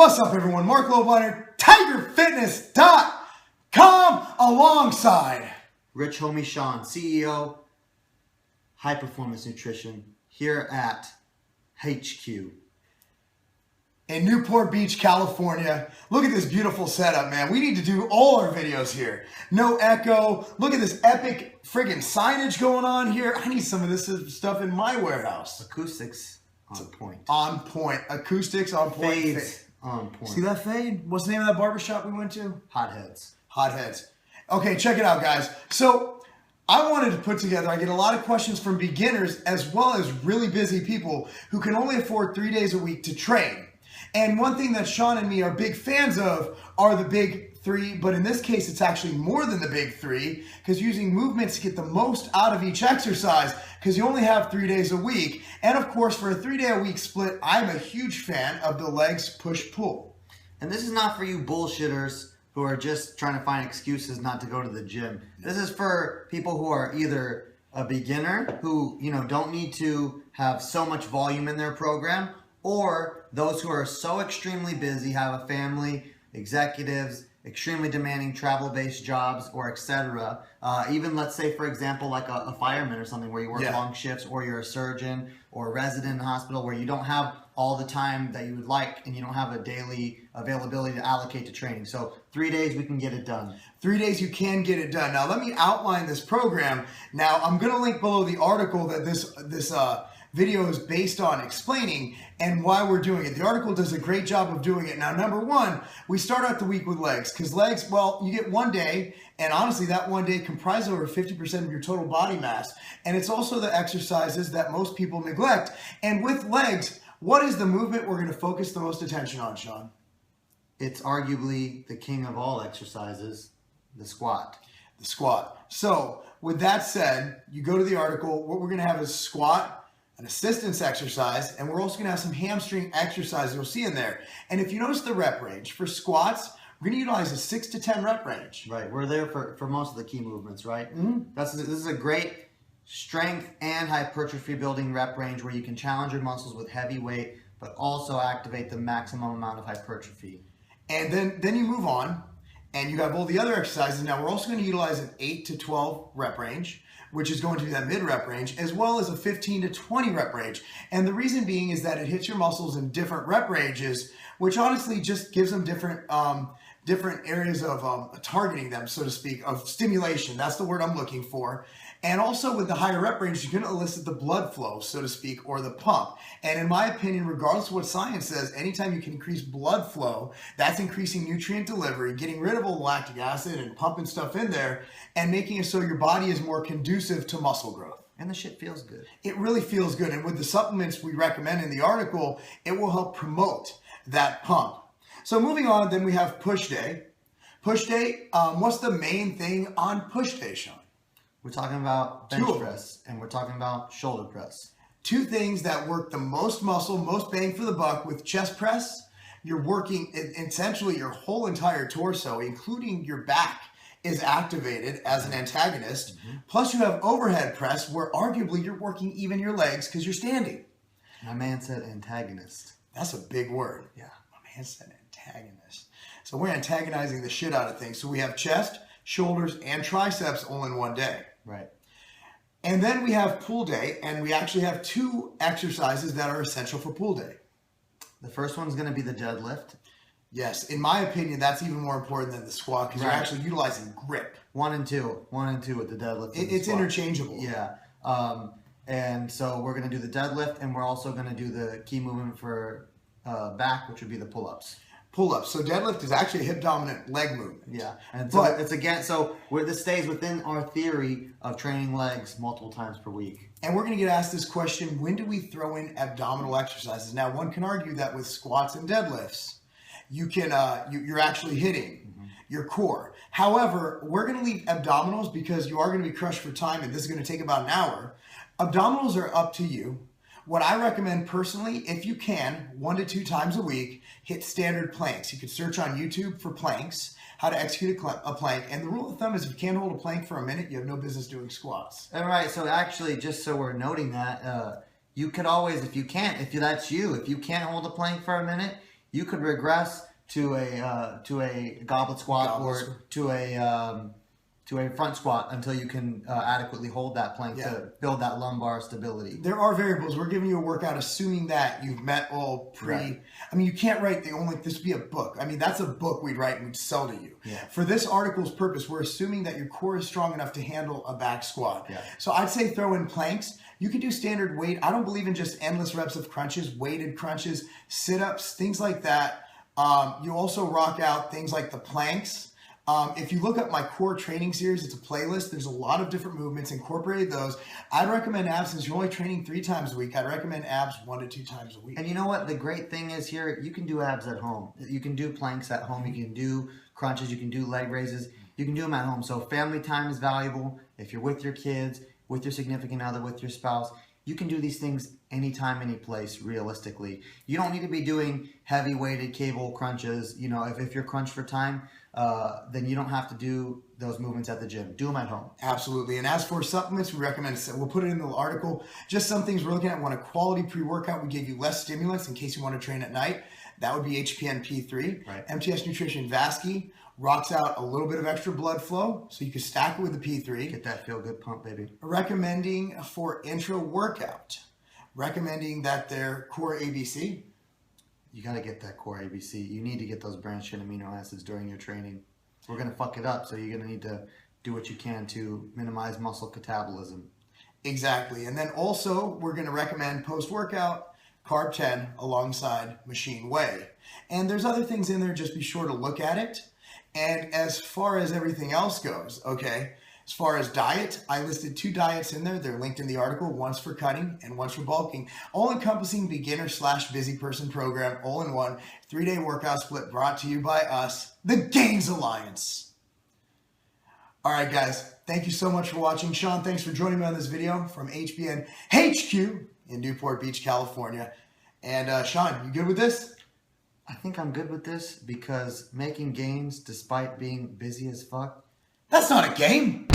What's up, everyone? Marc Lobliner, TigerFitness.com, alongside Rich Homie Sean, CEO, High Performance Nutrition, here at HQ. in Newport Beach, California. Look at this beautiful setup, man. We need to do all our videos here. No echo. Look at this epic friggin' signage going on here. I need some of this stuff in my warehouse. Acoustics on point. On point. Acoustics on point. Fades on point. See that fade? What's the name of that barbershop we went to? Hotheads. Hotheads. Okay, check it out, guys. So I wanted to put together, I get a lot of questions from beginners as well as really busy people who can only afford 3 days a week to train. And one thing that Sean and me are big fans of are the big three, but in this case, it's actually more than the big three, because using movements to get the most out of each exercise, because you only have 3 days a week. And of course, for a 3 day a week split, I'm a huge fan of the legs push-pull. And this is not for you bullshitters who are just trying to find excuses not to go to the gym. This is for people who are either a beginner who, don't need to have so much volume in their program, or those who are so extremely busy, have a family, executives, extremely demanding travel-based jobs, or etc. Even, let's say, for example, like a fireman or something where you work long shifts, or you're a surgeon or a resident in a hospital where you don't have all the time that you would like and you don't have a daily availability to allocate to training. So 3 days we can get it done. 3 days you can get it done. Now let me outline this program. Now I'm going to link below the article that this video is based on explaining and why we're doing it. The article does a great job of doing it. Now, number one, we start out the week with legs, because legs, well, you get 1 day, and honestly, that 1 day comprises over 50% of your total body mass. And it's also the exercises that most people neglect. And with legs, what is the movement we're going to focus the most attention on, Sean? It's arguably the king of all exercises, the squat. The squat. So, with that said, you go to the article, what we're going to have is squat, an assistance exercise, and we're also going to have some hamstring exercises you'll see in there. And if you notice the rep range, for squats, we're going to utilize a 6 to 10 rep range. Right, we're there for most of the key movements, right? Mm-hmm. This is a great strength and hypertrophy building rep range where you can challenge your muscles with heavy weight, but also activate the maximum amount of hypertrophy. And then you move on, and you have all the other exercises. Now, we're also going to utilize an 8 to 12 rep range, which is going to be that mid-rep range, as well as a 15 to 20 rep range. And the reason being is that it hits your muscles in different rep ranges, which honestly just gives them different areas of targeting them, so to speak, of stimulation. That's the word I'm looking for. And also with the higher rep range, you're going to elicit the blood flow, so to speak, or the pump. And in my opinion, regardless of what science says, anytime you can increase blood flow, that's increasing nutrient delivery, getting rid of all the lactic acid and pumping stuff in there, and making it so your body is more conducive to muscle growth. And the shit feels good. It really feels good. And with the supplements we recommend in the article, it will help promote that pump. So moving on, then we have push day. Push day, what's the main thing on push day, Sean? We're talking about bench press, and we're talking about shoulder press. Two things that work the most muscle, most bang for the buck. With chest press, you're working essentially your whole entire torso, including your back, is activated as an antagonist. Mm-hmm. Plus you have overhead press, where arguably you're working even your legs because you're standing. My man said antagonist. That's a big word. Yeah. My man said antagonist. So we're antagonizing the shit out of things. So we have chest, shoulders, and triceps all in 1 day. Right. And then we have pull day, and we actually have 2 exercises that are essential for pull day. The first one's going to be the deadlift. Yes, in my opinion, that's even more important than the squat, because you're actually utilizing grip. 1 and 2 with the deadlift. It's interchangeable. Yeah. And so we're going to do the deadlift, and we're also going to do the key movement for back, which would be the pull-ups. Pull-ups. So deadlift is actually a hip-dominant leg movement. Yeah, and so it's again, so this stays within our theory of training legs multiple times per week. And we're going to get asked this question: when do we throw in abdominal exercises? Now, one can argue that with squats and deadlifts, you can you're actually hitting your core. However, we're going to leave abdominals because you are going to be crushed for time, and this is going to take about an hour. Abdominals are up to you. What I recommend personally, if you can, 1 to 2 times a week, hit standard planks. You can search on YouTube for planks, how to execute a plank. And the rule of thumb is if you can't hold a plank for a minute, you have no business doing squats. All right. So actually, just so we're noting that, you could always, if you can't hold a plank for a minute, you could regress to a goblet squat or to a front squat until you can adequately hold that plank to build that lumbar stability. There are variables. We're giving you a workout assuming that you've met all pre. Right. I mean, you can't write this would be a book. I mean, that's a book we'd write and we'd sell to you. Yeah. For this article's purpose, we're assuming that your core is strong enough to handle a back squat. Yeah. So I'd say throw in planks. You can do standard weight. I don't believe in just endless reps of crunches, weighted crunches, sit-ups, things like that. You also rock out things like the planks. If you look up my core training series, it's a playlist. There's a lot of different movements. Incorporate those. I'd recommend abs since you're only training 3 times a week. I'd recommend abs 1 to 2 times a week. And you know what? The great thing is here, you can do abs at home. You can do planks at home. You can do crunches. You can do leg raises. You can do them at home. So family time is valuable. If you're with your kids, with your significant other, with your spouse, you can do these things anytime, any place, realistically. You don't need to be doing heavy weighted cable crunches. You know, if you're crunched for time, then you don't have to do those movements at the gym. Do them at home. Absolutely. And as for supplements, we recommend, we'll put it in the article, just some things we're looking at. Want a quality pre-workout, we gave you less stimulants in case you want to train at night. That would be HPN P3. Right. MTS Nutrition Vasky rocks out a little bit of extra blood flow, so you can stack it with the P3. Get that feel-good pump, baby. Recommending for intra-workout, recommending that their core ABC. You got to get that core ABC. You need to get those branched-chain amino acids during your training. We're going to fuck it up, so you're going to need to do what you can to minimize muscle catabolism. Exactly. And then also, we're going to recommend post-workout, Carb 10 alongside Machine Whey. And there's other things in there, just be sure to look at it. And as far as everything else goes, okay, as far as diet, I listed 2 diets in there. They're linked in the article, one's for cutting and one's for bulking. All-encompassing beginner/busy person program, all in one, 3-day workout split brought to you by us, the Gains Alliance. All right, guys, thank you so much for watching. Sean, thanks for joining me on this video from HBN HQ in Newport Beach, California. And Sean, you good with this? I think I'm good with this because making gains despite being busy as fuck, that's not a game.